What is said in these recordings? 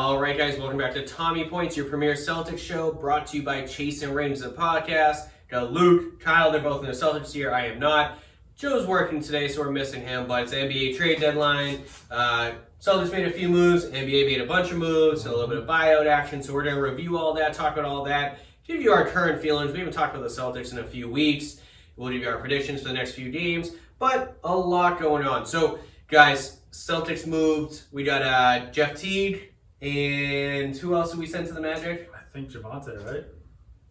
All right, guys, welcome back to Tommy Points, your premier Celtics show, brought to you by Chase and Rings, the podcast. Got Luke, Kyle, they're both in the Celtics here. I am not. Joe's working today, so we're missing him, but it's the NBA trade deadline. Celtics made a few moves, NBA made a bunch of moves, a little bit of buyout action, so we're going to review all that, talk about all that, give you our current feelings. We haven't talked about the Celtics in a few weeks. We'll give you our predictions for the next few games, but a lot going on. So, guys, Celtics moved. We got Jeff Teague, and who else did we send to the Magic? I think Javante, right?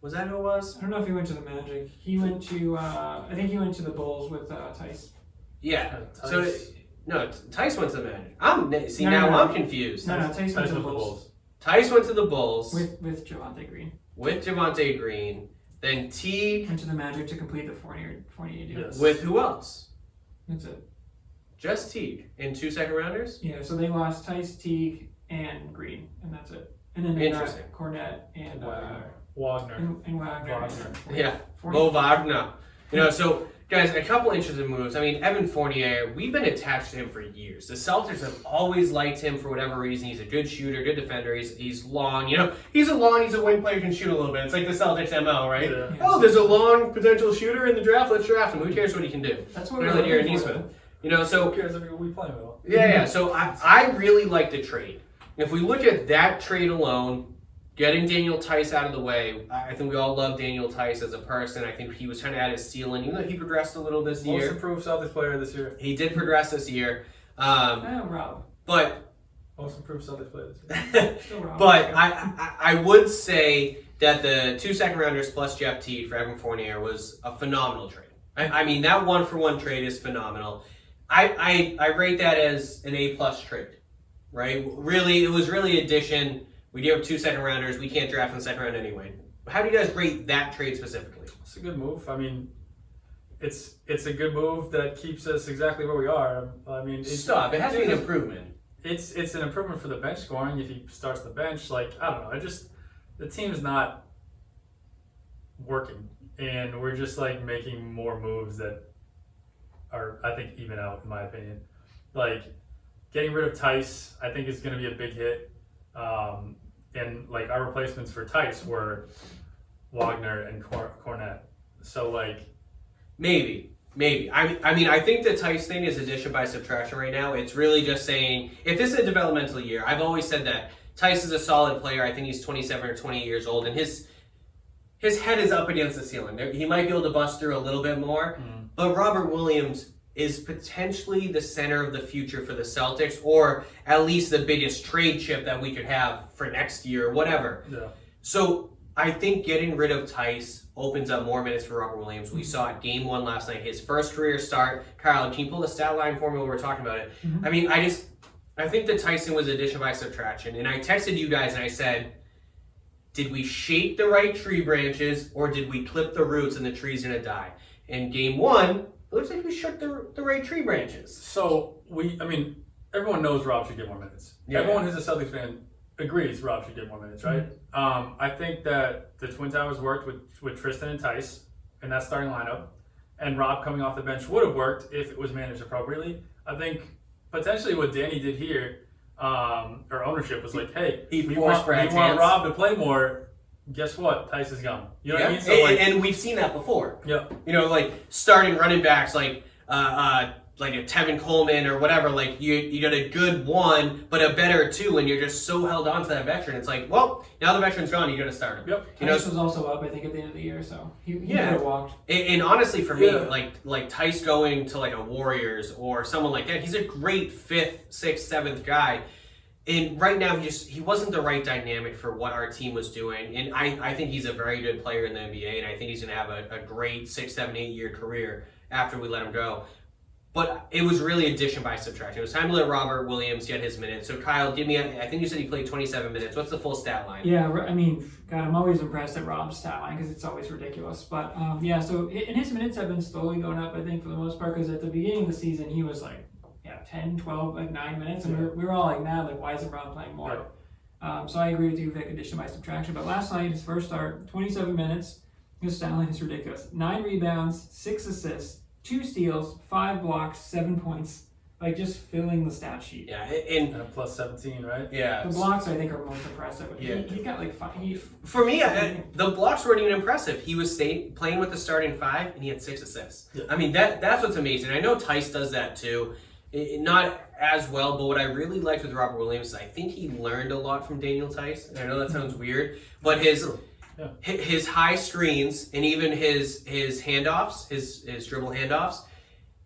Was that who it was? I don't know if he went to the Magic. He went to, I think he went to the Bulls with Tice. Yeah. Tice. So, no, Tice went to the Magic. I'm confused. No, Tice went to the with Bulls. Tice went to the Bulls With Javante Green. with Javante Green. Then Teague Went to the Magic to complete the 40 deal. Yes. with who else? That's it. Just Teague and 2 second rounders? Yeah, so they lost Tice, Teague, and Green, and that's it. And then they got Interesting. Cornette and Wagner. and Wagner. Wagner. Yeah. 40. Mo Wagner. So, guys, a couple interesting moves. I mean, Evan Fournier, we've been attached to him for years. The Celtics have always liked him for whatever reason. He's a good shooter, good defender. He's long. He's a wing player, can shoot a little bit. It's like the Celtics MO, right? Yeah. Oh, there's a long potential shooter in the draft. Let's draft him. Who cares what he can do? That's what Better we're than Aaron looking for. Nesmith. So Who cares if we play him? yeah. So I really like the trade. If we look at that trade alone, getting Daniel Tice out of the way, I think we all love Daniel Tice as a person. I think he was trying to add his ceiling, even though he progressed a little this Most year. improved Celtics player this year. He did progress this year. Rob. But Most improved Celtics player this year. Still Rob. but I would say that the 2 second rounders plus Jeff Teague for Evan Fournier was a phenomenal trade. I mean, that 1-for-1 trade is phenomenal. I rate that as an A+ trade, right? Really, it was really addition. We do have 2 second rounders. We can't draft in the second round anyway. How do you guys rate that trade specifically? It's a good move. I mean, it's a good move that keeps us exactly where we are. I mean, Stop. It has to be an improvement. It's an improvement for the bench scoring if he starts the bench. Like, I don't know. The team's not working, and we're just like making more moves that are, I think, even out in my opinion. Like getting rid of Tice, I think is going to be a big hit. And like our replacements for Tice were Wagner and Cornette. So like Maybe. I mean, I think the Tice thing is addition by subtraction right now. It's really just saying, if this is a developmental year, I've always said that Tice is a solid player. I think he's 27 or 20 years old, and his head is up against the ceiling. He might be able to bust through a little bit more, but Robert Williams is potentially the center of the future for the Celtics, or at least the biggest trade chip that we could have for next year, whatever. yeah. So I think getting rid of Tice opens up more minutes for Robert Williams. We saw it game 1 last night, his first career start. Kyle, can you pull the stat line for me when we're talking about it? Mhm. I mean, I think that Tyson was addition by subtraction. And I texted you guys and I said, did we shake the right tree branches or did we clip the roots and the tree's gonna die? In game 1, it looks like we shook the right tree branches. So everyone knows Rob should get more minutes. Yeah. Everyone who's a Celtics fan agrees Rob should get more minutes, right? I think that the Twin Towers worked with Tristan and Tice in that starting lineup, and Rob coming off the bench would have worked if it was managed appropriately. I think potentially what Danny did here, or ownership, was like, hey, we want Rob to play more. Guess what? Tice is gone. You know what I mean? So and we've seen that before. yeah. Like starting running backs like a Tevin Coleman or whatever, like you got a good 1, but a better 2, and you're just so held on to that veteran. It's like, well, now the veteran's gone, you got to start him. Yep. Tice was also up, I think, at the end of the year, so he could have walked. And honestly, for me, Yeah. like Tice going to like a Warriors or someone like that, he's a great 5th, 6th, 7th guy. And right now, he wasn't the right dynamic for what our team was doing. And I think he's a very good player in the NBA, and I think he's going to have a great 6, 7, 8 year career after we let him go. But it was really addition by subtraction. It was time to let Robert Williams get his minutes. So Kyle, give me, I think you said he played 27 minutes. What's the full stat line? Yeah, I mean, God, I'm always impressed at Rob's stat line because it's always ridiculous. But so and his minutes have been slowly going up, I think, for the most part, because at the beginning of the season, he was like, 10, 12, like 9 minutes, and we were all like mad, like, why isn't Rob playing more? So I agree with you, Vic, addition by subtraction. But last night, his first start, 27 minutes, his stat line is ridiculous. 9 rebounds, 6 assists, 2 steals, 5 blocks, 7 points. like just filling the stat sheet. Yeah, and And a plus 17, right? yeah. The blocks I think are most impressive. Yeah. He got like five. For me, the blocks weren't even impressive. He was playing with the starting 5, and he had 6 assists. Yeah. I mean, that's what's amazing. I know Tice does that too. Not as well, but what I really liked with Robert Williams is I think he learned a lot from Daniel Tice. And I know that sounds weird, but his high screens and even his handoffs, his dribble handoffs,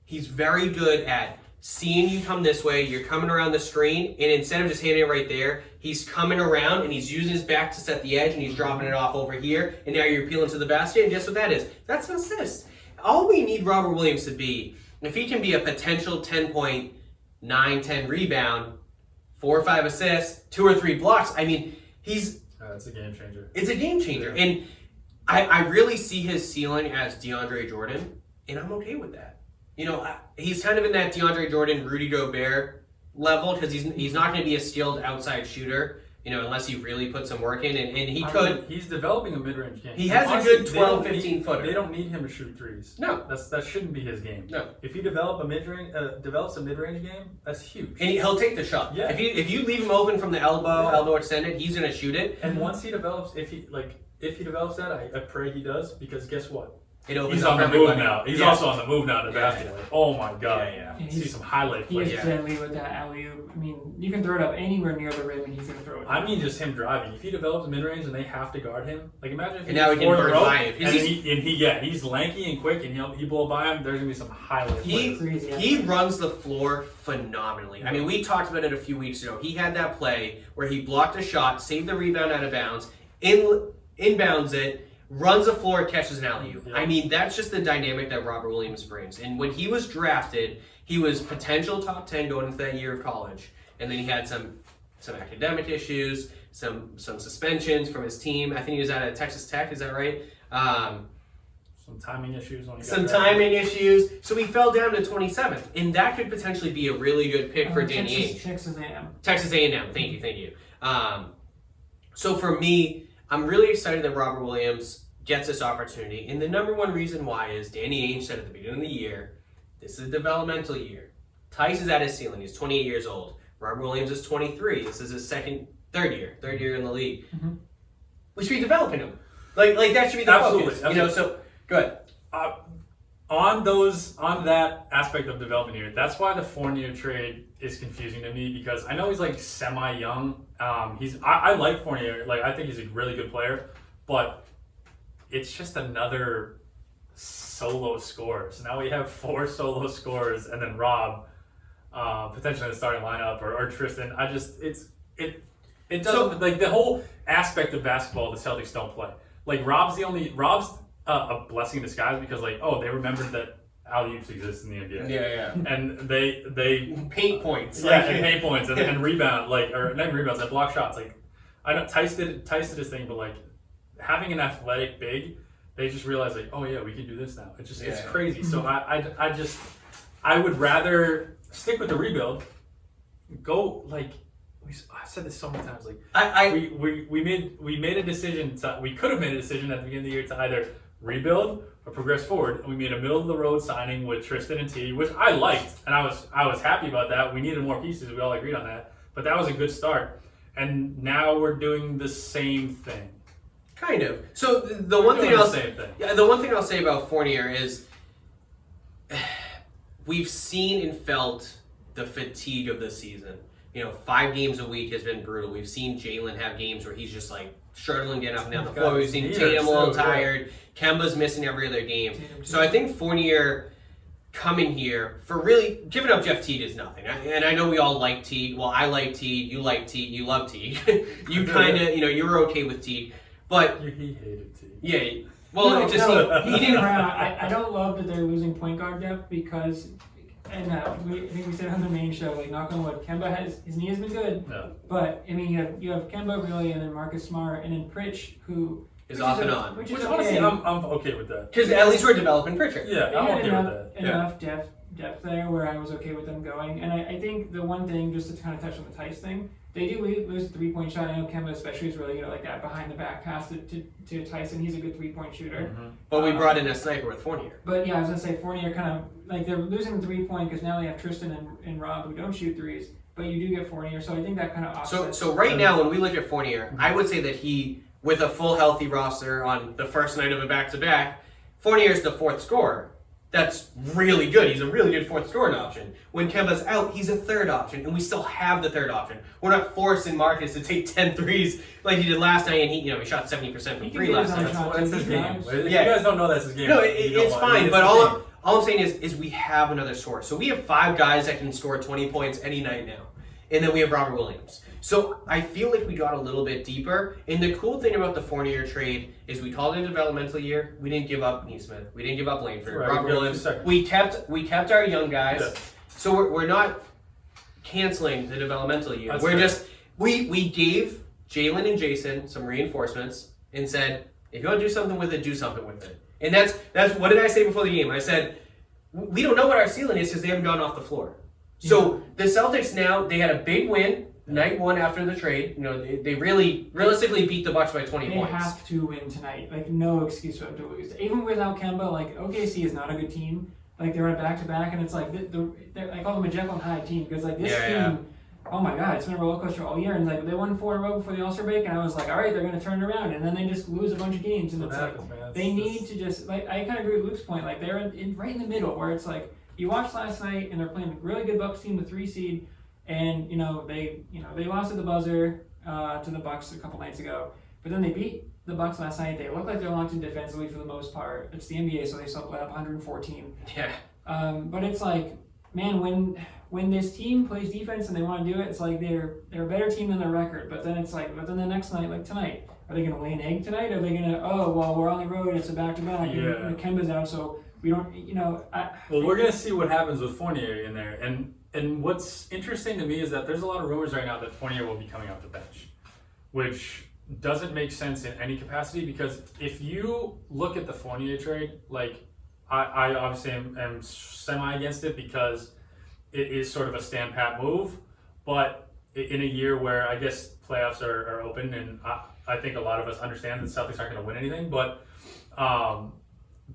he's very good at seeing you come this way, you're coming around the screen, and instead of just handing it right there, he's coming around and he's using his back to set the edge and he's dropping it off over here, and now you're peeling to the basket, and guess what that is? That's an assist. All we need Robert Williams to be, if he can be a potential 10 point, 9-10 rebound, 4 or 5 assists, 2 or 3 blocks, I mean, It's a game changer. it's a game changer. Yeah. And I really see his ceiling as DeAndre Jordan, and I'm okay with that. You know, he's kind of in that DeAndre Jordan, Rudy Gobert level because he's not going to be a skilled outside shooter, you know, unless he really put some work in, and he could. He's developing a mid-range game. He has a good 12, 15 footer. They don't need him to shoot threes. No. That shouldn't be his game. No. If he develops a mid-range game, that's huge. And he'll take the shot. Yeah. If you leave him open from the elbow extended, he's going to shoot it. And once he develops, if he develops that, I pray he does, because guess what? It opens He's up on the everybody. move now. He's Yeah. also on the move now to the Yeah, basket. yeah. Like, oh my god. Yeah. And See some highlight He plays. is deadly with that alley-oop. I mean, you can throw it up anywhere near the rim and he's going to throw it. I mean, just him driving. If he develops mid-range and they have to guard him, like imagine if And now he gets can four in a burn row, by him. and he's lanky and quick, and he blow by him. There's gonna be some highlight plays. He runs the floor phenomenally. I mean, we talked about it a few weeks ago. He had that play where he blocked a shot, saved the rebound out of bounds, inbounds it, runs the floor, catches an alley-oop. Yeah. I mean, that's just the dynamic that Robert Williams brings. And when he was drafted, he was potential top 10 going into that year of college. And then he had some academic issues, some suspensions from his team. I think he was out of Texas Tech, is that right? Some timing issues when he got Some drafted. timing issues. So he fell down to 27th. And that could potentially be a really good pick for Danny Ainge. Texas A&M. Texas A&M. Thank you. So for me, I'm really excited that Robert Williams gets this opportunity. And the number one reason why is Danny Ainge said at the beginning of the year, this is a developmental year. Tice is at his ceiling. He's 28 years old. Robert Williams is 23. This is his third year in the league. Mm-hmm. We should be developing him. Like that should be the Absolutely, focus. You know, so go ahead. On that aspect of development here, that's why the Fournier trade is confusing to me, because I know he's like semi-young. I like Fournier. Like, I think he's a really good player, but it's just another solo scorer. So now we have 4 solo scorers, and then Rob potentially in the starting lineup, or Tristan. It doesn't, like, the whole aspect of basketball the Celtics don't play. Like, Rob's a blessing in disguise, because like, they remembered that alley-oops exist in the NBA. Yeah. And they Paint points. and paint points and rebound, or not rebounds, and block shots. Like, I know Tice did his thing, but like, having an athletic big, they just realized like, oh yeah, we can do this now. It's crazy. So I would rather stick with the rebuild. Go, like, I said this so many times. Like, we made a decision. We could have made a decision at the beginning of the year to either rebuild or progress forward. And we made a middle of the road signing with Tristan and T, which I liked, and I was happy about that. We needed more pieces. We all agreed on that, but that was a good start. And now we're doing the same thing. Kind of. So the one thing I'll say about Fournier is we've seen and felt the fatigue of this season. You know, 5 games a week has been brutal. We've seen Jalen have games where he's just like struggling getting up and down the floor. We've seen Tatum a little tired. Kemba's missing every other game. So I think Fournier coming here for really giving up Jeff Teague is nothing. And I know we all like Teague. Well, I like Teague. You like Teague. You love Teague. You kind of, you were okay with Teague. But He hated Teague. yeah, well, he didn't. I don't love that they're losing point guard depth, because, and I think we said on the main show, like, knock on wood, Kemba his knee has been good, No. but I mean you have Kemba really, and then Marcus Smart, and then Pritch, who is off and on. Which Which is honestly, okay. I'm okay with that. Because at least we're developing Pritchard. Yeah, They I'm had okay enough, with that. enough depth there where I was okay with them going. And I think the one thing, just to kind of touch on the Tice thing, they do lose the 3-point shot. I know Kemba especially is really good at like that behind the back pass to Tyson. He's a good 3-point shooter. Mhm. But we brought in a sniper with Fournier. But yeah, I was gonna say Fournier kind of like they're losing the 3-point because now they have Tristan and Rob who don't shoot threes, but you do get Fournier, so I think that kind of offsets. So right now, when we look at Fournier, I would say that he, with a full healthy roster on the first night of a back-to-back, Fournier is the fourth scorer. That's really good. He's a really good fourth scoring option. When Kemba's out, he's a third option, and we still have the third option. We're not forcing Marcus to take 10 threes like he did last night, and he shot 70% from He can three get last his own night. shot. That's his game. If Yeah. you guys don't know that's his game. No, you don't it's want- fine, it's but his game. all I'm saying is we have another source. So we have 5 guys that can score 20 points any night now. And then we have Robert Williams. So I feel like we got a little bit deeper. And the cool thing about the Fournier trade is we called it a developmental year. We didn't give up Neesmith. We didn't give up Langford. Right, Robert we got Williams. 2 seconds. We kept our young guys. Yeah. So we're not canceling the developmental year. That's we're fair. just we gave Jalen and Jason some reinforcements and said, if you want to do something with it, do something with it. And that's what did I say before the game? I said we don't know what our ceiling is because they haven't gone off the floor. So the Celtics now, they had a big win night one after the trade. You know, they really realistically beat the Bucks by 20 They points. have to win tonight. Like, no excuse for them to lose. Even without Kemba, like, OKC is not a good team. Like, they're on back-to-back, and it's like, I call them a Jekyll and Hyde team, because, like, this team, oh my god, it's been a roller coaster all year, and, like, they won 4 in a row before the All-Star break, and I was like, all right, they're going to turn it around, and then they just lose a bunch of games, and That's it's what like, happens, man. they need to just, like, I kind of agree with Luke's point, like, they're right in the middle, where it's like, you watched last night, and they're playing a really good Bucks team, the 3 seed, and, they lost at the buzzer to the Bucks a couple nights ago, but then they beat the Bucks last night. They look like they're locked in defensively for the most part. It's the NBA, so they still put up 114. Yeah. But it's like, man, when this team plays defense and they want to do it, it's like they're a better team than their record. But then it's like, the next night, like tonight, are they going to lay an egg tonight? Are they going to, we're on the road, it's a back-to-back, Yeah. and Kemba's out, so we don't, Well, we're gonna see what happens with Fournier in there, and what's interesting to me is that there's a lot of rumors right now that Fournier will be coming off the bench, which doesn't make sense in any capacity, because if you look at the Fournier trade, like I obviously am semi against it because it is sort of a stand pat move, but in a year where I guess playoffs are open, and I think a lot of us understand that the Celtics aren't going to win anything, but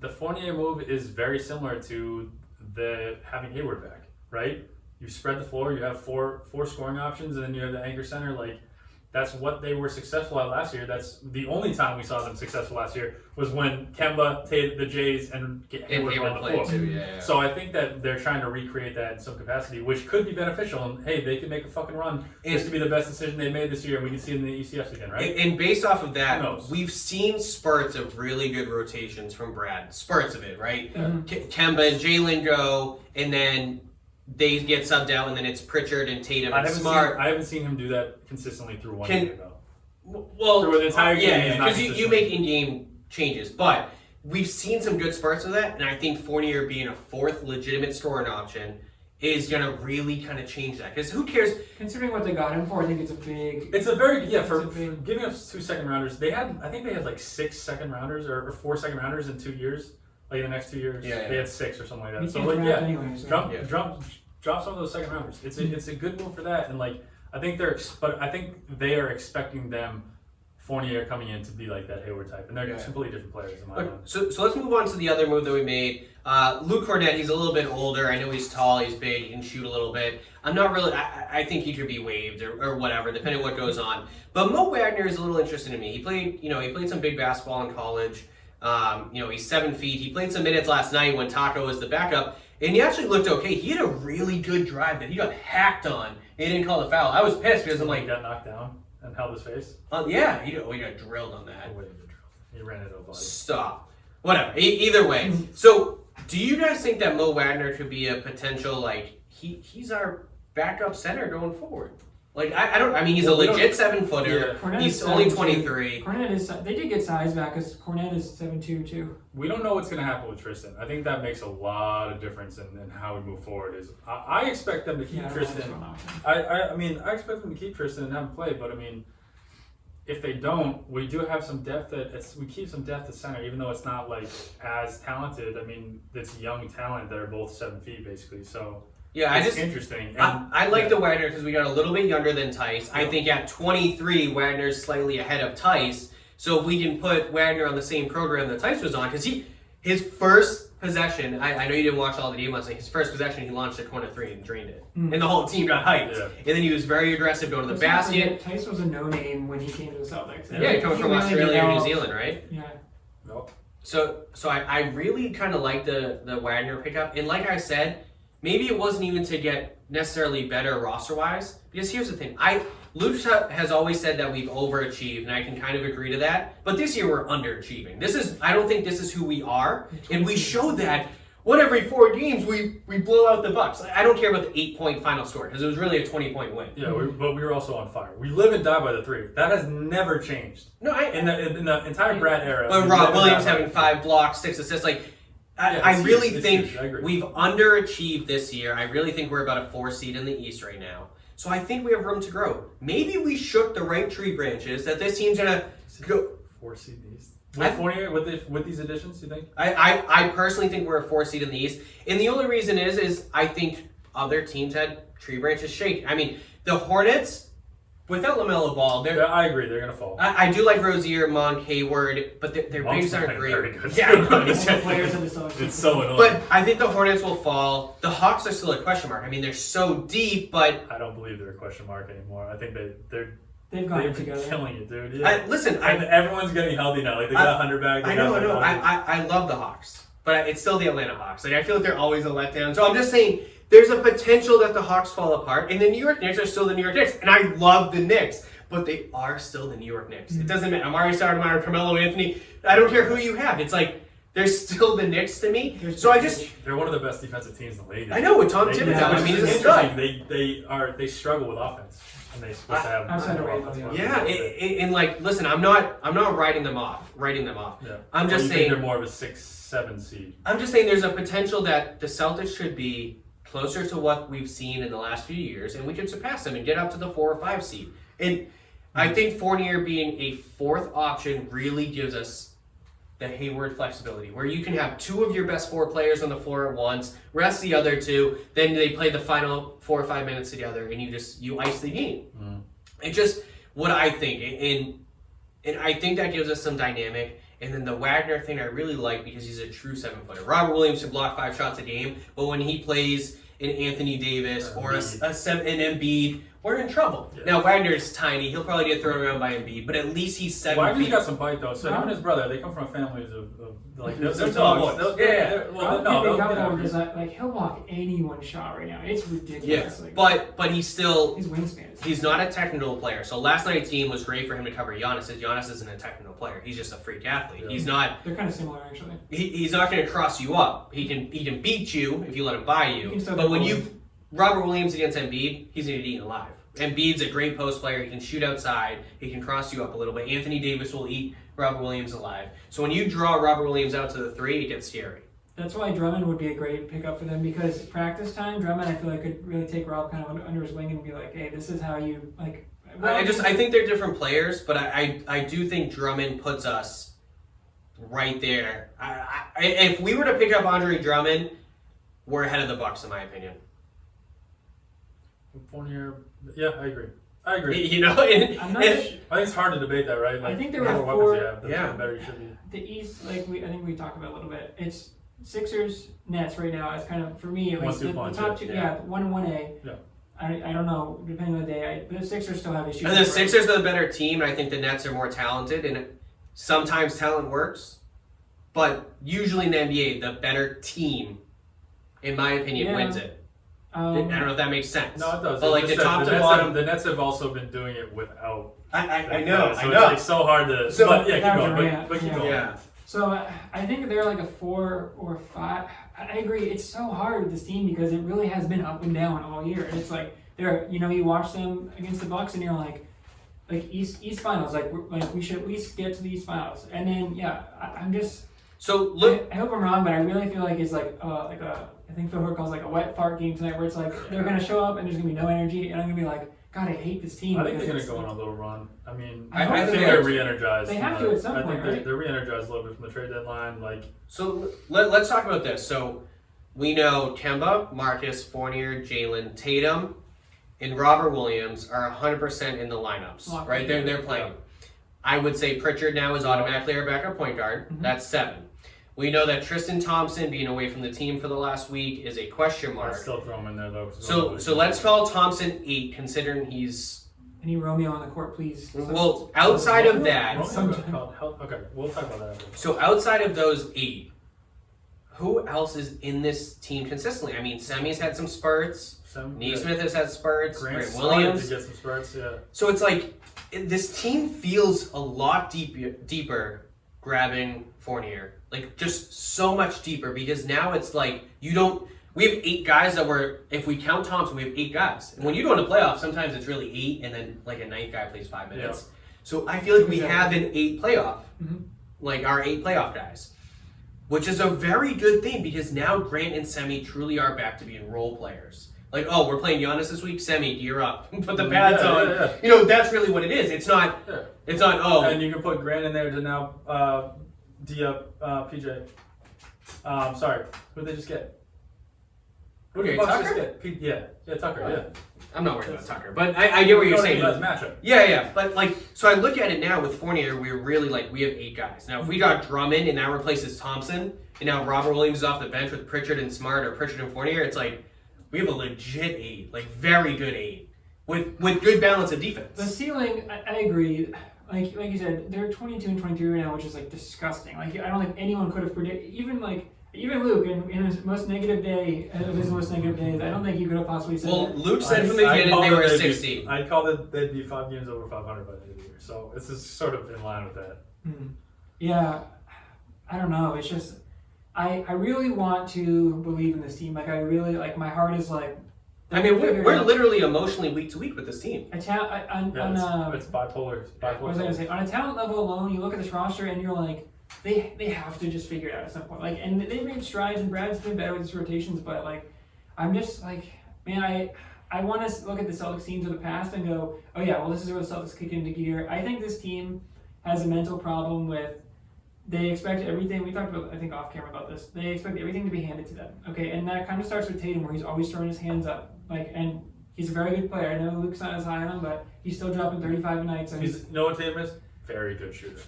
the Fournier move is very similar to the having Hayward back, right? You spread the floor, you have four scoring options, and then you have the anchor center. Like, that's what they were successful at last year. That's the only time we saw them successful last year was when Kemba, the Jays, and Hayward were on the floor. too, yeah. So I think that they're trying to recreate that in some capacity, which could be beneficial. And hey, they could make a fucking run. This could be the best decision they made this year, and we can see it in the ECFs again, right? And based off of Who that, knows? we've seen spurts of really good rotations from Brad. Spurts of it, right? Mhm. Kemba and Jalen go, and then they get subbed out, and then it's Pritchard and Tatum and Smart. I haven't seen him do that consistently through one Can- year, though. Well, Through the entire game, yeah, he's not because you consistent. make in-game changes, but we've seen some good spurts of that, and I think Fournier being a fourth legitimate scoring option is going to really kind of change that. Because who cares? considering what they got him for, I think it's a big. It's a very for It's a big- giving us 2 second rounders. I think they had like 6 second rounders or 4 second rounders in 2 years. Like in the next 2 years, Yeah. they had 6 or something like that. You So can't like draft yeah, anyway, so- drop some of those second rounders. It's a good move for that, and like I think but I think they are expecting Fournier coming in to be like that Hayward type, and they're completely different players in my Okay, mind. so let's move on to the other move that we made. Luke Cornett, he's a little bit older. I know he's tall, he's big, he can shoot a little bit. I'm not really. I think he should be waived or whatever, depending on what goes on. But Mo Wagner is a little interesting to me. He played some big basketball in college. He's 7 feet. He played some minutes last night when Taco was the backup, and he actually looked okay. He had a really good drive that he got hacked on. He didn't call the foul. I was pissed because I'm He like, got knocked down and held his face. yeah, he got drilled on that. He ran into a body. Stop. Whatever. Either way. So, do you guys think that Mo Wagner could be a potential, like, he's our backup center going forward? Like, I don't. I mean, he's a Well, we legit don't- 7-footer. Cornette He's is only 7'2". 23. Cornette is. They did get size back because Cornette is 7'2" too. We don't know what's going to happen with Tristan. I think that makes a lot of difference in how we move forward. I expect them to keep I don't know what's Tristan. going on with him. I mean, I expect them to keep Tristan and have him play, but I mean, if they don't, we do have some depth we keep some depth at center, even though it's not like as talented. I mean, it's young talent that are both 7 feet basically. So Yeah, it's interesting. And, I like the Wagner because we got a little bit younger than Tice. I think at 23, Wagner's slightly ahead of Tice. So if we can put Wagner on the same program that Tice was on, because his first possession, I know you didn't watch all the game last night, his first possession, he launched a corner 3 and drained it. And the whole team got hyped. Yeah. And then he was very aggressive going to the basket. Tice was a no-name when he came to the Celtics. Yeah, coming from really Australia or New developed- Zealand, right? Yeah. Nope. So I really kind of like the Wagner pickup. And like I said, maybe it wasn't even to get necessarily better roster-wise. Because here's the thing. Luke has always said that we've overachieved, and I can kind of agree to that. But this year we're underachieving. I don't think this is who we are. And we showed that every 4 games we blow out the Bucks. I don't care about the 8-point final score because it was really a 20-point win. Yeah, but we were also on fire. We live and die by the 3. That has never changed. No, In the entire Brad era. But we Rob live and Williams die by having the 5 blocks, 6 assists, Yeah, I it's really huge. It's think huge. I agree. we've underachieved this year. I really think we're about a 4 seed in the East right now. So I think we have room to grow. Maybe we shook the right tree branches that this team's gonna go. 4 seed East. I- With these additions, you think? I personally think we're a 4 seed in the East, and the only reason is I think other teams had tree branches shake. I mean, the Hornets without LaMelo Ball, Yeah, I agree. They're gonna fall. I do like Rozier, Monk, Hayward, but their Monk's bigs aren't not great. very good. Yeah, I know. All the players in the Celtics. It's so annoying. But I think the Hornets will fall. The Hawks are still a question mark. I mean, they're so deep, but I don't believe they're a question mark anymore. I think they've They've got it been together. killing it, dude. Yeah. and Everyone's getting healthy now. Like they got 100 back. I know. I love the Hawks, but it's still the Atlanta Hawks. I feel like they're always a letdown. So I'm just saying, there's a potential that the Hawks fall apart, and the New York Knicks are still the New York Knicks, and I love the Knicks, but they are still the New York Knicks. It doesn't matter. Amari Stoudemire, Carmelo Anthony. I don't care who you have. It's like they're still the Knicks to me. So They're one of the best defensive teams in the league. I know with Tom They- Thibodeau. I mean, he's a it's stud. interesting. They struggle with offense, and they're supposed to have Outside of more Ray, offense. Yeah, and listen, I'm not writing them off. Yeah. I'm Or just you think saying. they're more of a 6-7 seed. I'm just saying there's a potential that the Celtics should be closer to what we've seen in the last few years, and we could surpass them and get up to the 4 or 5 seed. And I think Fournier being a 4th option really gives us the Hayward flexibility, where you can have 2 of your best 4 players on the floor at once, rest the other 2, then they play the final 4 or 5 minutes together, and you ice the game. It's just what I think, and I think that gives us some dynamic. And then the Wagner thing I really like because he's a true 7-footer. Robert Williams can block 5 shots a game, but when he plays an Anthony Davis or an Embiid, we're in trouble. Yeah. Now Wagner's tiny; he'll probably get thrown around by Embiid, but at least he's 7 Wagner's feet. got some bite though. So him and his brother, they come from families of like they're Some tall dogs. boys. Yeah. Well, no, they they'll got get forward after because it. like he'll block anyone's shot right now. It's Yeah, ridiculous. Like, but he's still his wingspan is he's not a technical player. So last night's game was great for him to cover Giannis. Giannis isn't a technical player; he's just a freak athlete. Yeah. He's not. they're kind of similar actually. He's not going to cross you up. He can beat you if you let him buy He you. can still But get when goals. Robert Williams against Embiid, he's going to get eaten alive. Embiid's a great post player. He can shoot outside. He can cross you up a little bit. Anthony Davis will eat Robert Williams alive. So when you draw Robert Williams out to the 3, it gets scary. That's why Drummond would be a great pickup for them because practice time, Drummond I feel like could really take Rob kind of under his wing and be like, hey, this is how you like. I think they're different players, but I do think Drummond puts us right there. If we were to pick up Andre Drummond, we're ahead of the Bucks in my opinion. Fournier, yeah, I agree. You know, I'm not. I think it's hard to debate that, right? Like, I think there the were more four- weapons you have, the Yeah. better you should be. The East, I think we talked about a little bit. It's Sixers, Nets right now. It's kind of for me at least 1-2 the punch, top 2. yeah. Yeah, 1-1A. Yeah. I don't know. Depending on the day, the Sixers still have issues. And the Sixers are the better team, and I think the Nets are more talented, and sometimes talent works, but usually in the NBA, the better team, in my opinion, Yeah. wins it. I don't know if that makes sense. No, it does. But like It's the just top that to the bottom, the Nets have also been doing it without. I know, So I it's know. like so hard to. So- but yeah, keep Without going. Durant, But keep yeah. going. Yeah. So I think they're like a 4 or 5. I agree. It's so hard with this team because it really has been up and down all year. And it's like you watch them against the Bucks and you're like East Finals. Like we should at least get to the East Finals. And then I'm just. So look, I hope I'm wrong, but I really feel like it's like a. I think Phil Hurt calls like a wet fart game tonight, where it's like they're gonna show up and there's gonna be no energy, and I'm gonna be like, God, I hate this team. I think because they're going to it's go on like- a little run. I mean, I I, hope think they they're are. re-energized. They from have the- to at some I point, think right? they're re-energized a little bit from the trade deadline. Like, So let's talk about this. So we know Kemba, Marcus, Fournier, Jalen, Tatum, and Robert Williams are 100% in the lineups, Locked right? in. They're playing. I would say Pritchard now is automatically our backup point guard. Mhm. That's 7. We know that Tristan Thompson being away from the team for the last week is a question I mark. still throw him in there though. 'cause So let's call Thompson 8, considering he's Any Romeo on the court, please. well outside of that. Romeo Sometime. got called help. Okay, we'll talk about that after. So outside of those 8, who else is in this team consistently? I mean, Semi's had some spurts. Neesmith has had spurts. Grant Grant started Williams. to get some spurts. Yeah. So it's like this team feels a lot deeper grabbing Fournier. Like just so much deeper because now it's like we have 8 guys that were, if we count Thompson, we have 8 guys. And when you go into playoffs, sometimes it's really 8 and then like a 9th guy plays 5 minutes. Yeah. So I feel like we Yeah. have an 8 playoff, Mhm. like our 8 playoff guys. Which is a very good thing because now Grant and Semi truly are back to being role players. Like, oh, we're playing Giannis this week. Semi, gear up. Put the pads Yeah, on. yeah, yeah. You know, that's really what it is. It's not. Yeah. It's not. Oh, And you can put Grant in there to now D up PJ. Sorry, who did they just get? Who did Okay, the Bucks Tucker? just get? Yeah, Tucker. Yeah. I'm not worried about Tucker, but I get what you're saying. That's matchup. Yeah. But like, so I look at it now with Fournier. We're really like we have 8 guys now. If we got Drummond and that replaces Thompson, and now Robert Williams is off the bench with Pritchard and Smart or Pritchard and Fournier, it's like we have a legit 8, like very good 8 with good balance of The defense. ceiling, I agree. Like you said, they're 22 and 23 right now, which is like disgusting. Like I don't think anyone could have predicted. Even Luke in his most negative day of his most negative days, I don't think he could have possibly said Well, that. Luke said from the beginning they were a 16. I called it they'd be 5 games over 500 by the end of the year. So this is sort of in line with that. Yeah, I don't know. It's just I really want to believe in this team. Like I really like my heart is like. I mean, figure it we're out. literally emotionally week to week with this team. It's Yeah, it's bipolar. It's bipolar. what was I gonna say? On a talent level alone, you look at this roster and you're like, they have to just figure it out at some point. Like, and they've made strides, and Brad's been better with his rotations. But like, I'm just like, man, I want to look at the Celtics teams of the past and go, oh yeah, well this is where the Celtics kick into gear. I think this team has a mental problem with. They expect everything. We talked about, I think, off camera about this. They expect everything to be handed to them. Okay, and that kind of starts with Tatum, where he's always throwing his hands up. Like, and he's a very good player. I know Luke's not as high on him, but he's still dropping 35 a night. So You know what Tatum is? Very good shooter.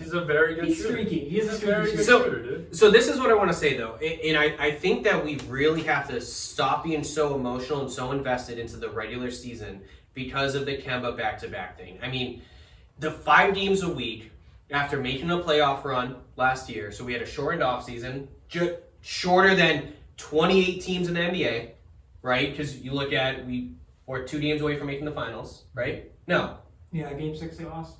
He's a very good he's shooter. streaky. He is a He's a streaky very shooter. good So- shooter, dude. So this is what I want to say though, and I think that we really have to stop being so emotional and so invested into the regular season because of the Kemba back-to-back thing. I mean, the 5 games a week after making a playoff run last year, so we had a shortened offseason, shorter than 28 teams in the NBA, right? Because you look at, we're 2 games away from making the finals, right? No. Yeah, game 6 they lost.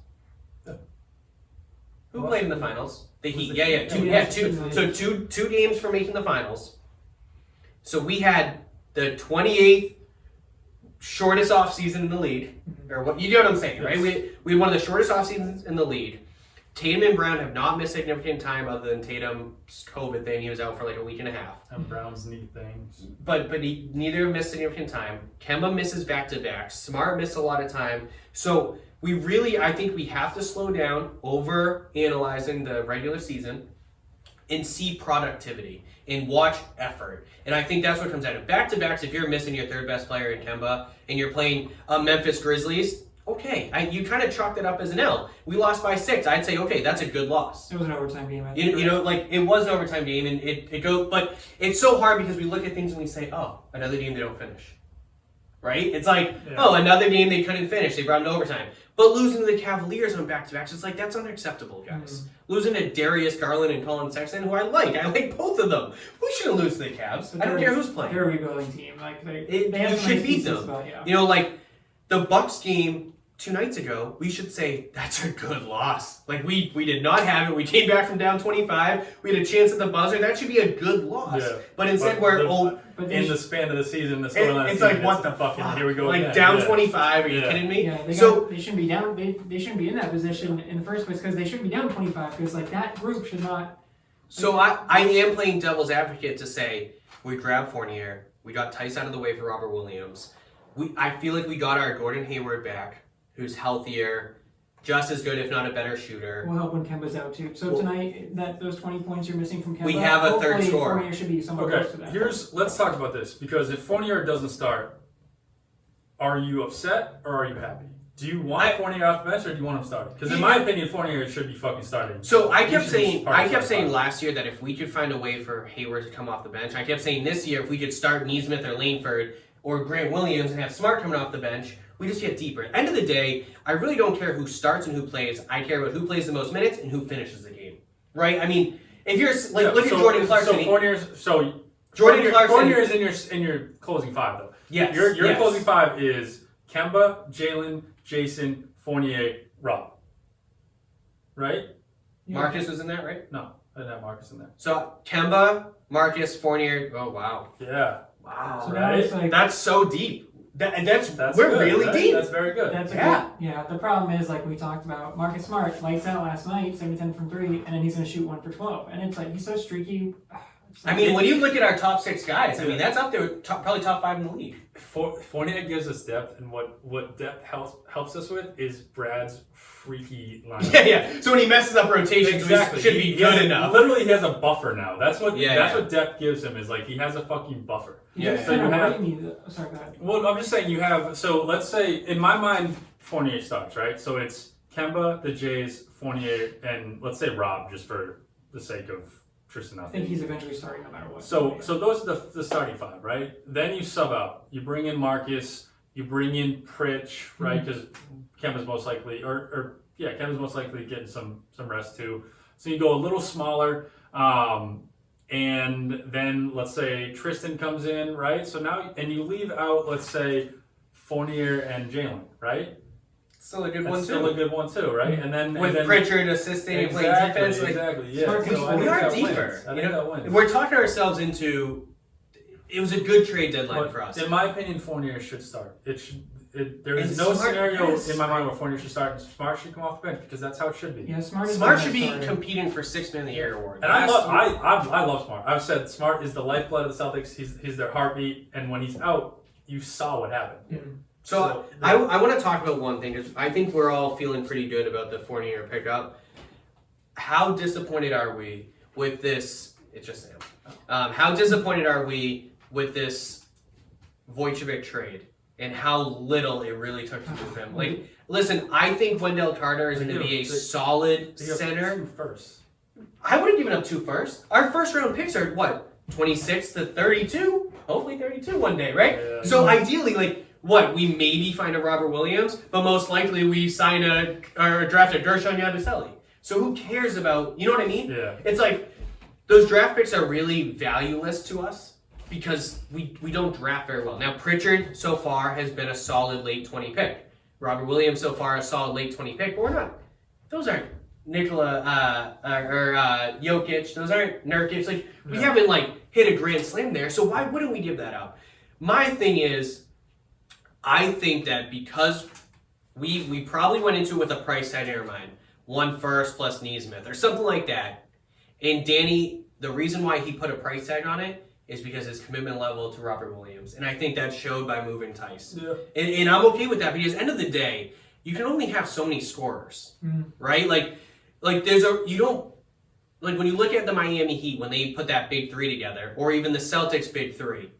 Who played in the finals? The Was Heat. the Yeah, Heat? two. Yeah, Yeah, two. two. So two games for making the finals. So we had the 28th shortest off season in the league, or what? You know what I'm saying, right? Yes. We had one of the shortest off seasons in the league. Tatum and Brown have not missed significant time other than Tatum's COVID thing. He was out for like a week and a half. And Brown's neat things. But neither have missed significant time. Kemba misses back to back. Smart missed a lot of time. So we really, I think we have to slow down over analyzing the regular season and see productivity and watch effort. And I think that's what comes out of back to backs. If you're missing your 3rd best player in Kemba and you're playing Memphis Grizzlies, okay, you kind of chalk that up as an L. We lost by 6. I'd say, okay, that's a good loss. It was an overtime game. I think. You know, like it was an overtime game, and it goes. But it's so hard because we look at things and we say, "Oh, another game they don't finish." Right? It's like, Yeah. "Oh, another game they couldn't finish. They brought it to overtime." But losing to the Cavaliers on back-to-backs, it's like that's unacceptable, guys. Losing to Darius Garland and Colin Sexton, who I like both of them. We shouldn't lose to the Cavs. I don't care who's playing. They're a rebuilding team. Like they You have some should nice beat pieces, them. But, yeah. You know, like the Bucks game 2 nights ago, we should say that's a good loss. Like we did not have it. We came back from down 25. We had a chance at the buzzer. That should be a good loss. Yeah. But instead we're But in the span of the season, the it- storyline. it's of the like season, what the fucking fuck? here we go Like again. down Yeah. 25. Are you Yeah. kidding me? Yeah, they shouldn't be down. They shouldn't be in that position in the first place because they shouldn't be down 25 because like that group should not. So I am playing devil's advocate to say we grabbed Fournier. We got Tice out of the way for Robert Williams. I feel like we got our Gordon Hayward back, who's healthier, just as good, if not a better shooter. Will help when Kemba's out too. So tonight, those 20 points you're missing from Kemba, We have a third hopefully scorer. Fournier should be somewhat close to Okay, that. let's talk about this, because if Fournier doesn't start, are you upset or are you happy? Do you want Fournier off the bench or do you want him starting? Because in my opinion, Fournier should be fucking starting. So I He kept should be saying, part of I kept the saying starting last year that if we could find a way for Hayward to come off the bench, I kept saying this year if we could start Neesmith or Langford or Grant Williams and have Smart coming off the bench, we just get deeper. End of the day, I really don't care who starts and who plays. I care about who plays the most minutes and who finishes the game. Right? I mean, if you're like, look at Jordan Clarkson. Fournier is in your closing five though. Yes. Your closing five is Kemba, Jalen, Jason, Fournier, Rob. Right? Yeah. Marcus was in that, right? No, I didn't have Marcus in there. So Kemba, Marcus, Fournier. Oh wow, Yeah. wow, So now it's like, that's so deep. That's we're good, really right? deep. That's very good. that's a Yeah. good, yeah. The problem is, like we talked about, Marcus Smart lights out last night, 7-10 from 3, and then he's going to shoot 1 for 12. And it's like, he's so streaky. I mean, when you look at our top 6 guys, I mean that's up there, with probably top 5 in the league. Fournier gives us depth, and what depth helps us with is Brad's freaky lineup. Yeah. So when he messes up rotations, Exactly. it should be good enough. Literally, he has a buffer now. That's what Yeah. what depth gives him, is like he has a fucking buffer. Yeah. So So you have. sorry, go ahead. Well, I'm just saying you have. So let's say in my mind, Fournier starts, right? So it's Kemba, the Jays, Fournier, and let's say Rob, just for the sake of Tristan. I think he's eventually starting no matter what. So those are the starting five, right? Then you sub out. You bring in Marcus. You bring in Pritch, right? Because Kemba's most likely, Kemba's most likely getting some rest too. So you go a little smaller, and then let's say Tristan comes in, right? So now, and you leave out, let's say, Fournier and Jalen, right? Still a good That's one still too. a good one too, right? And then With Pritchard Pritchard assisting and playing exactly, defense, like, exactly, yeah. Smart So I we think are that deeper. wins. I You think know, that wins. we're talking ourselves into. It was a good trade deadline But for us. in my opinion, Fournier should start. There is And no Smart- scenario yes. in my mind where Fournier should start. Smart should come off the bench because that's how it should be. Yeah, Smart is Smart the should be starter. competing for 6th Man of the Year award. And I love Smart. I've said Smart is the lifeblood of the Celtics. He's their heartbeat. And when he's out, you saw what happened. So I want to talk about one thing because I think we're all feeling pretty good about the Fournier pickup. How disappointed are we with this? It's just Sam. How disappointed are we with this Vujicic trade and how little it really took to move him? Like, listen, I think Wendell Carter is going to be a solid They have center. 2 firsts. I would have given up 2 firsts. Our first round picks are what, 26 to 32? Hopefully 32 one day, right? Yeah. So ideally, like, what, we maybe find a Robert Williams, but most likely we sign or draft a Gershon Yabusele. So who cares about, you know what I mean? Yeah. It's like, those draft picks are really valueless to us because we don't draft very well. Now, Pritchard so far has been a solid late 20 pick. Robert Williams so far a solid late 20 pick, but we're not. Those aren't Nikola or Jokic. Those aren't Nurkic. Like, we haven't, like, hit a grand slam there, so why wouldn't we give that up? My thing is, I think that because we probably went into it with a price tag in our mind, 1 first plus Neesmith or something like that. And Danny, the reason why he put a price tag on it is because his commitment level to Robert Williams. And I think that showed by moving Tice. Yeah. And I'm okay with that because at the end of the day, you can only have so many scorers, right? Like when you look at the Miami Heat when they put that big 3 together, or even the Celtics big 3,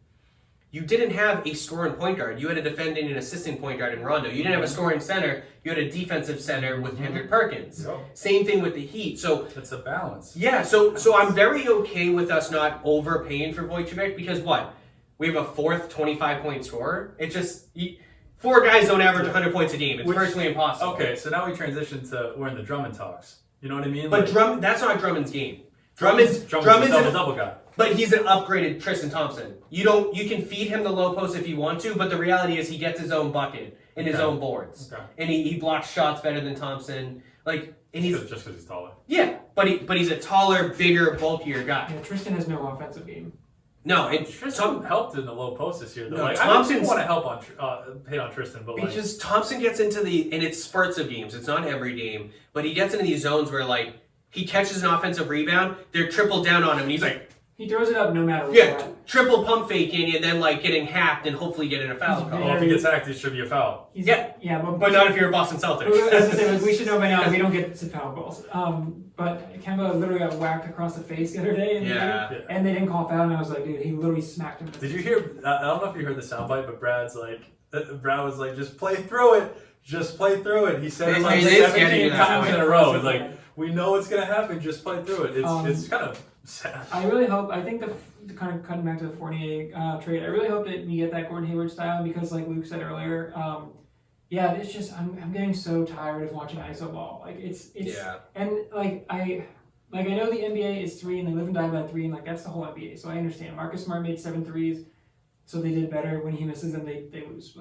you didn't have a scoring point guard. You had a defending and assistant point guard in Rondo. You didn't have a scoring center. You had a defensive center with Kendrick Perkins. Yep. Same thing with the Heat. So It's a balance. yeah, so I'm very okay with us not overpaying for Vujicic because what? We have a 4th 25-point scorer. It's just 4 guys don't average 100 points a game. It's virtually impossible. Okay, so now we transition to we're in the Drummond talks. You know what I mean? But Like, that's not Drummond's game. Drummond's a Drummond's double guy. but he's an upgraded Tristan Thompson. You can feed him the low post if you want to, but the reality is he gets his own bucket and his own boards. Okay. And he blocks shots better than Thompson. Like, and he's Just because he's taller. yeah, but he's a taller, bigger, bulkier guy. Yeah, Tristan has no offensive game. No, and Tristan helped in the low post this year. Though. No, Like, Thompson's- I don't want to help hit on Tristan, but like, because Thompson gets into and it's spurts of games. It's not every game, but he gets into these zones where like he catches an offensive rebound, they're tripled down on him, and he's like, He throws it up no matter what. Yeah, triple pump faking and then like getting hacked and hopefully getting a foul He's call. Well, if he gets hacked, it should be a foul. Yeah. But But not if you're a Boston Celtics. as I say, like, we should know by now we don't get to foul calls. But Kemba literally got whacked across the face the other day in the Yeah. game, and they didn't call foul, and I was like, dude, he literally smacked him. Did you hear? I don't know if you heard the soundbite, but Brad was like, just play through it. Just play through it. He said it like It is 17 getting that times way. in a row. It's like, we know what's going to happen. Just play through it. It's kind of sad. I really hope. I think the kind of cutting back to the Fournier trade. I really hope that we get that Gordon Hayward style because, like Luke said earlier, yeah, it's just I'm getting so tired of watching ISO ball. Like it's Yeah. and I know the NBA is 3 and they live and die by 3 and like that's the whole NBA. So I understand. Marcus Smart made 7 threes, so they did better. When he misses them, they lose.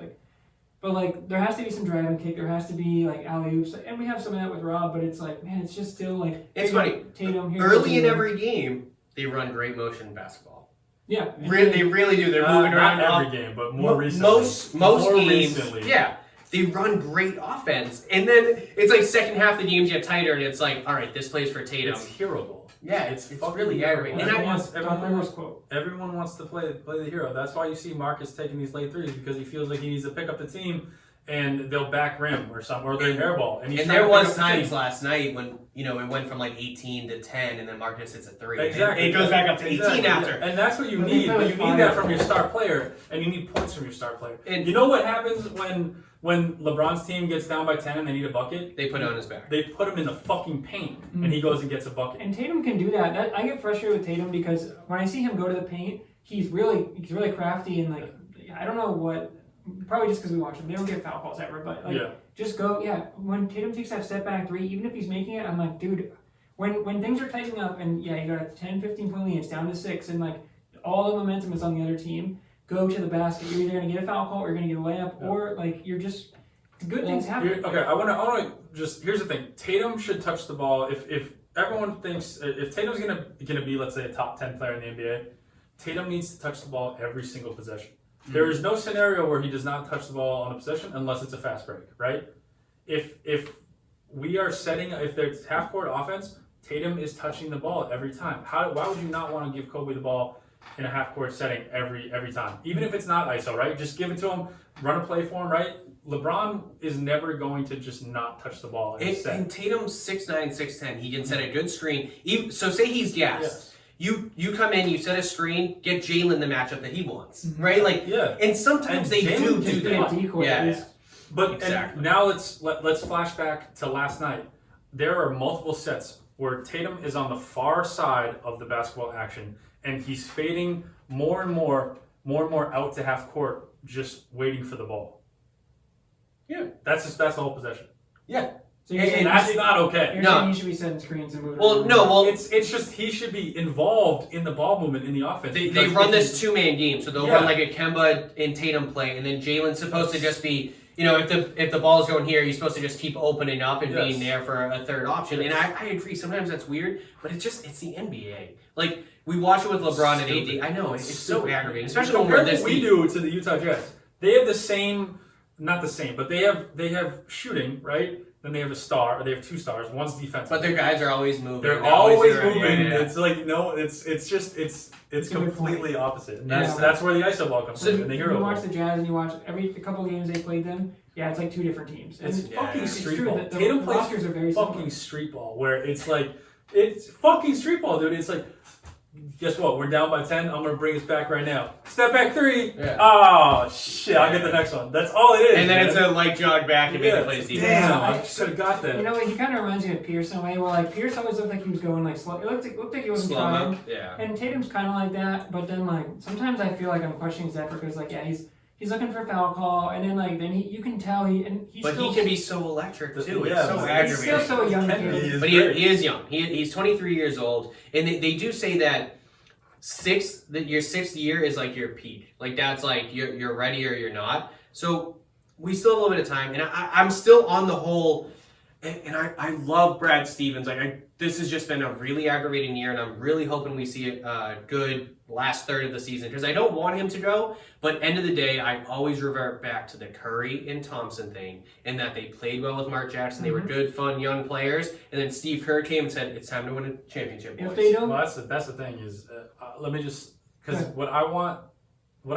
But like there has to be some drive and kick. There has to be like alley oops, and we have some of that with Rob. But it's like, man, it's just still like It's funny. Tatum Early in every game, they run great motion basketball. yeah, They really do. They're moving around. Not every game, but more recently. Most More games, recently. yeah, they run great offense, and then it's like second half the games get tighter, and it's like, all right, this plays for Tatum. It's heroable. Yeah, it's fucking really hero. aggravating. And And I- Everyone wants to play the hero. That's why you see Marcus taking these late threes because he feels like he needs to pick up the team, and they'll back rim or something, or they'll airball. And there was times last night when it went from like 18 to 10, and then Marcus hits a 3. Exactly. And it goes back up to 18 after. And that's what you But they need. play But with you need fire. that from your star player, and you need points from your star player. And You know what happens when LeBron's team gets down by 10 and they need a bucket? they put it on his back. They put him in the fucking paint, and he goes and gets a bucket. And Tatum can do that. I get frustrated with Tatum because when I see him go to the paint, he's really crafty and like I don't know what. Probably just because we watch him, they don't get foul calls ever. But like, Yeah. just go. Yeah, when Tatum takes that step back 3, even if he's making it, I'm like, dude. When things are tightening up and yeah, you got a 10, 15 point lead, it's down to 6, and like all the momentum is on the other team. Go to the basket. You're either gonna get a foul call or you're gonna get a layup, or like you're just good things happen. Okay, I want to just here's the thing. Tatum should touch the ball. If everyone thinks if Tatum's gonna be, let's say, a top 10 player in the NBA, Tatum needs to touch the ball every single possession. There is no scenario where he does not touch the ball on a possession unless it's a fast break, right? If we are if there's half court offense, Tatum is touching the ball every time. Why would you not want to give Kobe the ball in a half court setting every time? Even if it's not ISO, right? Just give it to him, run a play for him, right? LeBron is never going to just not touch the ball in a set. And Tatum's 6'9", 6'10". He can set a good screen. So say he's gassed. Yes. You come in, you set a screen, get Jalen the matchup that he wants, right? Like, Yeah. and sometimes And they Jalen do Just be a that. decoy. Yeah. It's- But Exactly. and now let's flash back to last night. There are multiple sets where Tatum is on the far side of the basketball action, and he's fading more and more out to half court, just waiting for the ball. Yeah. That's the whole possession. Yeah. So you're saying And you that's should- not okay. You're No. saying you should be setting screens and moving. Well, around. no, well, It's just he should be involved in the ball movement in the offense. they because run if this two-man game, so they'll Yeah. run like a Kemba and Tatum play, and then Jalen's supposed to just be, if the ball's going here, he's supposed to just keep opening up and Yes. being there for a third option. And I agree, sometimes that's weird, but it's the NBA. Like, we watch it with LeBron and AD. I know, it's so Stupid. aggravating, especially when we're Compared to this what we deep. do to the Utah Jazz. They have the same, not the same, but they have shooting, right? Then they have a star, or they have 2 stars. One's defensive. But their guys are always moving. They're always doing- moving. yeah, yeah. It's like no, it's just it's It's a good completely opposite. And Yeah. that's where the ISO ball comes So in. And the You hero watch ball. the Jazz and you watch a couple games they played them. Yeah, it's like 2 different teams. And It's fucking it's street true ball. that the Tatum plays rosters are very fucking similar. street ball, where it's like it's fucking street ball, dude. It's like, guess what? We're down by 10. I'm gonna bring us back right now. Step back 3. Yeah. Oh shit! I'll get the next one. That's all it is. And then man. it's a light jog back and make Yeah, the plays defense. damn, Yeah. I should have got that. You know, he kind of reminds me of Pierce in a way, where like Pierce always looked like he was going like slow. It looked like he wasn't Slow-mo. trying. Yeah. And Tatum's kind of like that, but then like sometimes I feel like I'm questioning his effort because like yeah he's looking for a foul call, and then like you can tell he's But still, he can be so electric too. Yeah, It's so but he's still aggravating. so young. Can be. Kid. He's But great. he is young. He's 23 years old, and they do say that your 6th year is like your peak. Like that's like you're ready or you're not. So we still have a little bit of time, and I'm still on the whole. And I love Brad Stevens. This has just been a really aggravating year, and I'm really hoping we see a good last third of the season because I don't want him to go. But end of the day, I always revert back to the Curry and Thompson thing, and that they played well with Mark Jackson. They were good, fun, young players, and then Steve Kerr came and said, "It's time to win a championship." If boys." they don't, Well, that's the thing is, let me just, Go because ahead. what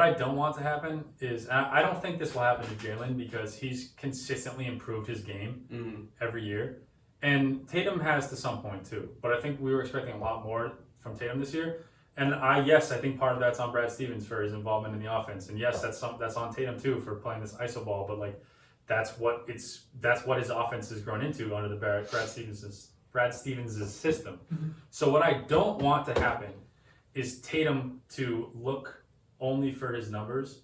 I don't want to happen is, and I don't think this will happen to Jalen because he's consistently improved his game every year. And Tatum has to some point too, but I think we were expecting a lot more from Tatum this year. And I think part of that's on Brad Stevens for his involvement in the offense, and yes, that's on Tatum too for playing this iso ball. But like, that's what his offense has grown into under the Brad Stevens' system. Mm-hmm. So what I don't want to happen is Tatum to look only for his numbers,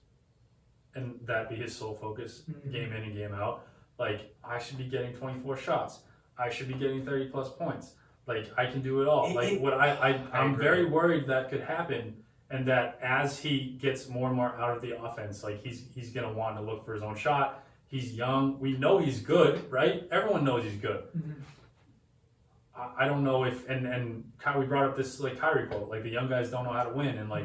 and that be his sole focus, game in and game out. Like, I should be getting 24 shots. I should be getting 30 plus points. Like, I can do it all. I'm agree. very worried that could happen, and that as he gets more and more out of the offense, like he's gonna want to look for his own shot. He's young. We know he's good, right? Everyone knows he's good. I don't know if and we brought up this like Kyrie quote, like the young guys don't know how to win, and like,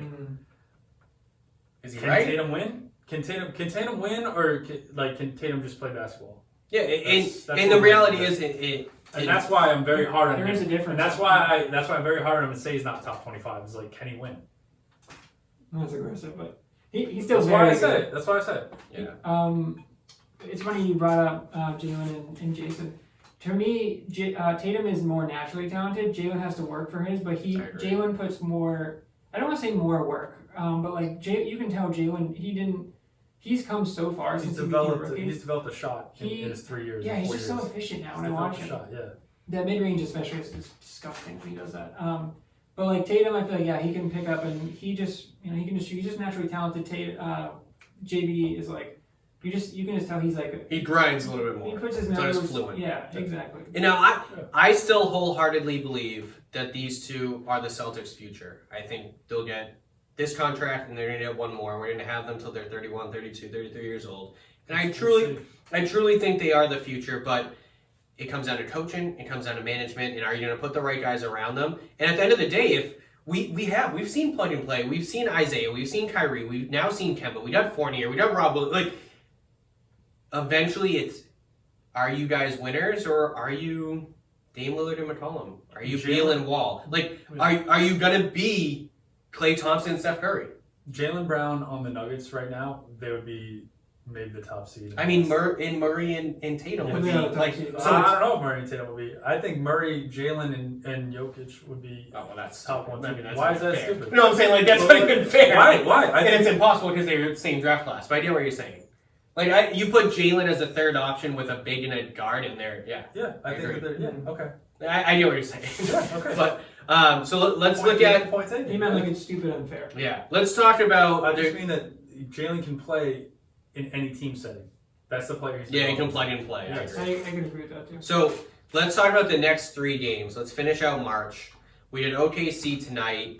Is he can right? Tatum win? Can Tatum win, or can Tatum just play basketball? Yeah, That's and what the reality it is, it And that's why I'm very hard on There him. is a difference. And that's why I'm very hard on him to say he's not top 25. It's like, can he win? That's aggressive, but he's still That's why very I good. said it. That's why I said it. yeah. It's funny you brought up Jalen and Jason. To me, Tatum is more naturally talented. Jalen has to work for his, but I agree. Jalen puts more. I don't want to say more work, but like you can tell Jalen he's come so far He's since he became a developed. rookie. He's developed a shot in He- his 3 years. Yeah, and he's 4 just years. so efficient now He's when I watch developed him. a shot. Yeah. That mid range especially is disgusting when he does that. But like Tatum, I feel like he can pick up and he just he can just shoot. He's just naturally talented. JB is like you can just tell he's like He grinds a little bit he more. puts his It's not as numbers. fluent. Yeah, exactly. And now I still wholeheartedly believe that these two are the Celtics' future. I think they'll get this contract and they're going to get one more. We're going to have them till they're 31, 32, 33 years old. And I truly think they are the future, but it comes down to coaching, it comes down to management, and are you going to put the right guys around them? And at the end of the day, if we've seen plug and play, we've seen Isaiah, we've seen Kyrie, we've now seen Kemba, we got Fournier, we got Rob, like eventually it's, are you guys winners or are you Dame Lillard and McCollum? Are you Beal and Wall? Like, are you going to be Klay Thompson and Steph Curry? Jaylen Brown on the Nuggets right now, they would be maybe the top seed. I mean, Murray and Tatum would be Yeah, like. top So I it's- don't know if Murray and Tatum would be. I think Murray, Jalen, and Jokic would be Oh, well, that's top one. I mean, that's Why not is that fair. stupid? No, I'm saying like that's not even fair. Why? I And think it's impossible because they're the same draft class. But I get what you're saying. Like you put Jalen as a third option with a big and a guard in there. Yeah, I think agree. that they're okay. I get what you're saying. Yeah, okay. But so let's look at point taken. He meant like it's stupid unfair. yeah. Let's talk about I just mean that Jalen can play in any team setting. That's the player he's yeah. You can developed. plug and play. Yes. I agree. I can agree with that too. So let's talk about the next 3 games. Let's finish out March. We did OKC tonight.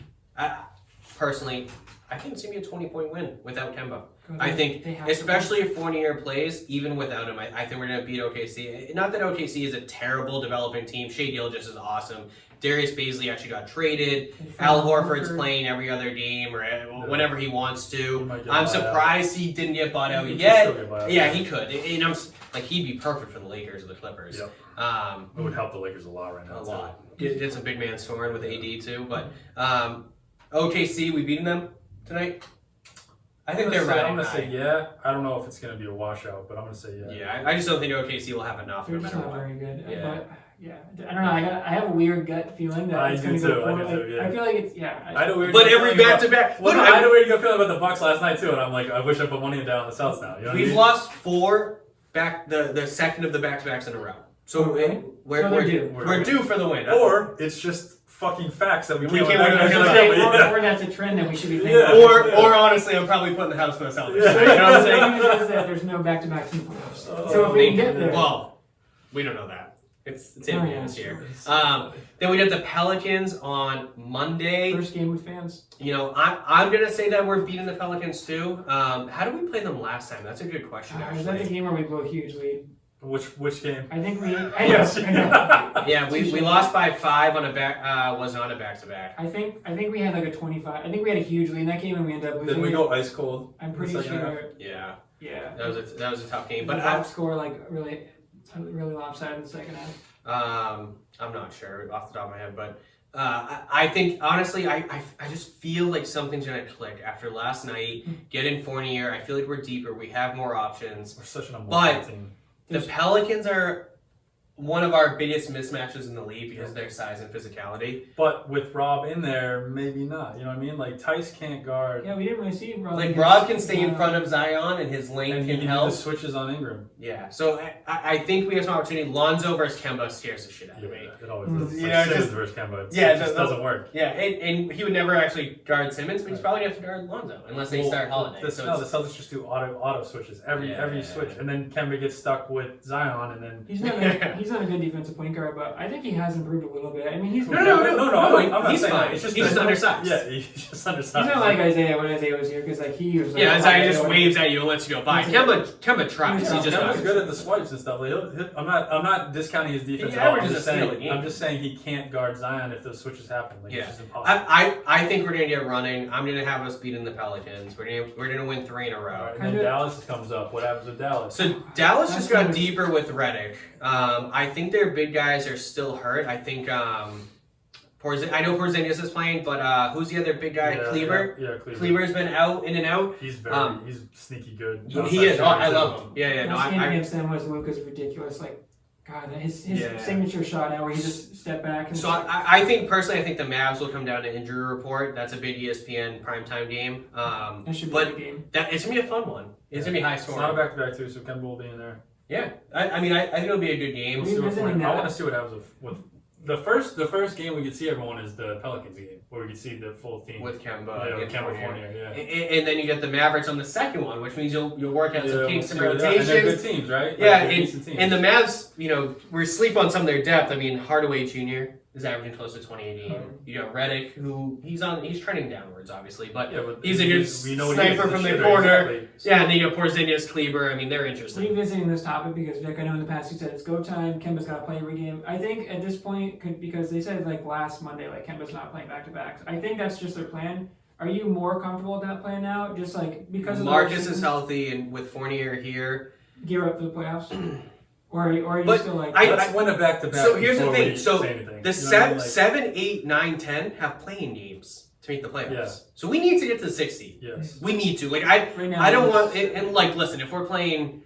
Personally, I think it's gonna be a 20-point win without Kemba. I think, They have to especially if Fournier plays, even without him, I think we're going to beat OKC. Not that OKC is a terrible developing team. Shea Gilgeous is awesome. Darius Baisley actually got traded. Al Horford's playing every other game or whenever he wants He to. might get I'm bought surprised he didn't get bought out He could yet. still get bought out. Yeah, he could. And I'm like, he'd be perfect for the Lakers or the Clippers. Yep. It It would help the Lakers a lot right now. a too. lot. Did some big man scoring with AD too, but OKC, we beating them tonight. I think they're right. I'm gonna say yeah. I don't know if it's gonna be a washout, but I'm gonna say yeah. Yeah, I just don't think OKC will have enough They're no just matter not what. very good. Yeah. But yeah, I don't know. I have a weird gut feeling that I it's do going to too, go I do forward. too, yeah. I feel like it's yeah. I had a weird But gut every feeling back about- to back. Well, no, I had a weird gut feeling about the Bucks last night too, and I'm like, I wish I put money down on the Celtics now. You know what I We've mean? lost 4 back the second of the back to backs in a row. So Oh, really? we're So they're due. we're due for the win. Or it's just fucking facts that we We can't can't win. win Yeah. against them. Or that's a trend that we should be thinking Yeah. about. Or honestly, I'm probably putting the house for the Celtics. Yeah. You know what I'm saying? The thing is that there's no back-to-back team playoffs. Oh, So if we can get there, Well, we don't know that. It's Oh, in yeah. this year. Then we did the Pelicans on Monday. first game with fans. You know, I'm gonna say that we're beating the Pelicans too. How did we play them last time? That's a good question, Was that the actually. game where we blew a huge lead? Which game? I think we. Yes. I know. Yeah, we lost by 5 on a back. Was on a back to back. I think we had like a 25. I think we had a huge lead in that game and we ended up losing. Did we it. go ice cold? I'm pretty in the second half? sure. Yeah, Yeah. that was a tough game. But But the Bucks score like really lopsided in the second half. I'm not sure off the top of my head, but I think honestly, I just feel like something's gonna click after last night. Get in Fournier. I feel like we're deeper. We have more options. We're such an emotional But team. the Pelicans are one of our biggest mismatches in the league because of their size and physicality. But with Rob in there, maybe not. You know what I mean? Like Tice can't guard. Yeah, we didn't really see Rob. Like Rob can stay in front of Zion and his length And he can can do help. the switches on Ingram. Yeah, so I think we have some opportunity. Lonzo versus Kemba scares the shit out of me. It always does. It's You like know, Simmons just- versus Kemba. yeah, It just the- doesn't work. Yeah, and he would never actually guard Simmons, but he's probably gonna have to guard Lonzo unless they start Holiday. The, So no, the it's- Celtics just do auto switches every Yeah. switch, and then Kemba gets stuck with Zion, and then He's not a good defensive point guard, but I think he has improved a little bit. I mean, he's No, I'm not he's saying fine. that. It's just He's just undersized. Yeah, he's just he's undersized. not like Isaiah when Isaiah was here because like he was. Like, yeah, Zion okay, just I waves at you and lets you go by. He's Kemba tries. he's He just Kemba's not. good at the swipes and stuff. Like, I'm not discounting his defense He at all. I'm averages just a steal a saying. game. I'm just saying he can't guard Zion if those switches happen. Like, Yeah. it's just impossible. I think we're gonna get running. I'm gonna have us beating the Pelicans. We're gonna win 3 in a All row. right, and then Kinda- Dallas comes up. What happens with Dallas? So Dallas That's just got gonna- deeper with Redick. I think their big guys are still hurt. I think I know Porzingis is playing, but who's the other big guy? Kleber. Yeah, Kleber. Kleber's been out in and out. He's he's sneaky good. He is. Oh, I love him. Yeah, no, His game I against them was Luka's ridiculous. Like, God, his Yeah. signature shot now where he just stepped back and. so I think personally, I think the Mavs will come down to injury report. That's a big ESPN primetime game. that should be but a good game. it's gonna be a fun one. It's gonna be high It's not a scoring. back-to-back too, so Kemba will be in there. Yeah, I mean, I think it'll be a good game. We- Revisiting I that. want to see what happens with the first game we could see everyone is the Pelicans game where we could see the full team With Kemba yeah, and with Kemba Fournier. Fournier, yeah. And then you get the Mavericks on the second one, which means you'll work out some kinks and we'll see what- and they're rotations. good teams, right? Like, Yeah, they're decent teams. and the Mavs, we sleep on some of their depth. I mean, Hardaway Jr. is averaging close to 20 a game. You got Redick, who he's trending downwards, obviously, but yeah, but he's a good we know what he is, sniper he's a from the shooter, corner. exactly. Yeah, and then you got Porzingis, Kleber. I mean, they're interesting. Revisiting this topic because Vic, I know in the past you said it's go time. Kemba's got to play every game. I think at this point, because they said like last Monday, like Kemba's not playing back to backs. I think that's just their plan. Are you more comfortable with that plan now? Just like because of the Marcus season, is healthy, and with Fournier here. gear up for the playoffs, or are you But still like? Let's win it back to back. So here's the before thing. we So say anything. The You know what I mean? 7, 8, 9, 10 have playing games to make the playoffs. Yeah. So we need to get to the 60. Yes. We need to. Like right now, I don't it's- want and like listen, if we're playing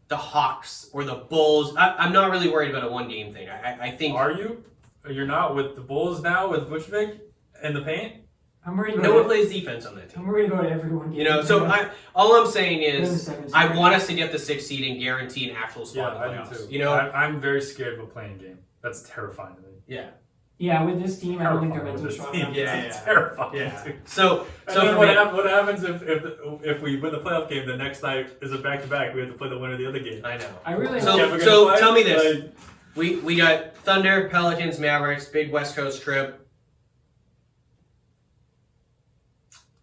the Hawks or the Bulls, I'm not really worried about a one game thing. I think Are you? You're not with the Bulls now with Vucevic in the paint? I'm worried about. no one plays defense on that I'm team. worried about everyone. So all I'm saying They're the is seventh I seed. want us to get the 6th seed and guarantee an actual Yeah, spot in the I do playoffs. too. I, I'm very scared of a playing game. That's terrifying to me. yeah. Yeah, with this team, I don't think they're Terrifying mentally with this strong team. enough. Yeah, It's yeah. terrifying. Yeah. Too. So And then for what, me, what happens if we win the playoff game? The next night is a back to back. We have to play the winner of the other game. I know. I really So- hope. Yeah, we're gonna so play, tell me this. like, We got Thunder, Pelicans, Mavericks, big West Coast trip.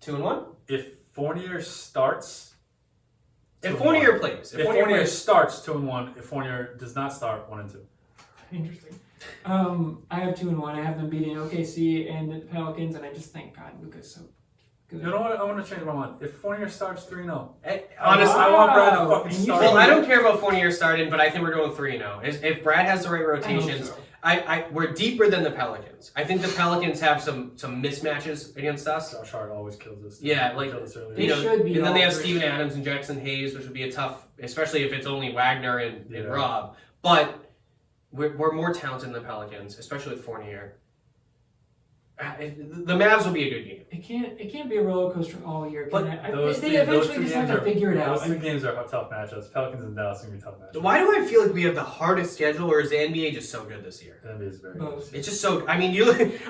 2-1. if Fournier starts, If 2-1. Fournier plays, If Fournier starts 2-1, if Fournier does not start 1-2. Interesting. I have 2-1. I have them beating OKC and the Pelicans, and I just think God, Luka's so good. You know what? I want to change my mind. If Fournier starts 3-0, honestly, I want Brad to Wow. fucking And you start. well, I don't care about Fournier starting, but I think we're going 3-0. If Brad has the right I hope rotations, so. we're deeper than the Pelicans. I think the Pelicans have some mismatches against us. Josh Hart always kills us. Yeah, like, Killed us earlier. They should be and then they all have three. Steven Adams and Jackson Hayes, which would be a tough, especially if it's only Wagner and Yeah. Rob. But we're more talented than the Pelicans, especially with Fournier. The Mavs will be a good game. It can't be a roller coaster all year. But Can it? Those They two eventually just have games to figure it out. Those two games are tough matchups. Pelicans and Dallas are going to be tough matchups. Why do I feel like we have the hardest schedule, or is the NBA just so good this year? The NBA is very good. Both. It's just so. I mean,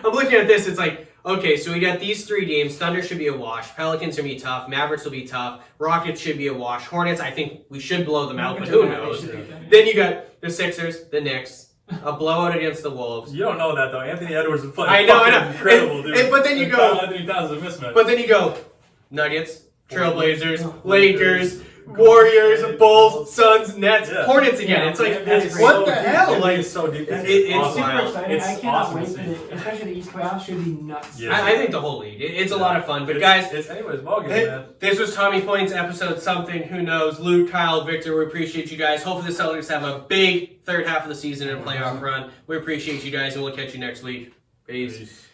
I'm looking at this. It's like, okay, so we got these 3 games. Thunder should be a wash. Pelicans will be tough. Mavericks will be tough. Rockets should be a wash. Hornets, I think we should blow them out, but who knows? Then you got the Sixers, the Knicks, a blowout against the Wolves. You don't know that though. Anthony Edwards is playing. I know. fucking incredible, And- dude. and- but then you And go- Anthony Towns is a mismatch. But then you go Nuggets, Trailblazers, Oh, Lakers, Warriors, Bulls, Suns, Nets, Yeah. Hornets again. Yeah, It's like, that's what so the deep. hell? The NBA Like, is so deep. it's It's awesome. super exciting. It's I cannot awesome wait to for see. the, especially the East playoffs should be nuts. Yeah. I think the whole league. It's a lot of fun. But It's- guys, it's anyways ballgame, Hey, man. this was Tommy Points episode something. Who knows? Luke, Kyle, Victor, we appreciate you guys. Hopefully the Celtics have a big third half of the season and playoff run. We appreciate you guys, and we'll catch you next week. Peace. Peace. Peace.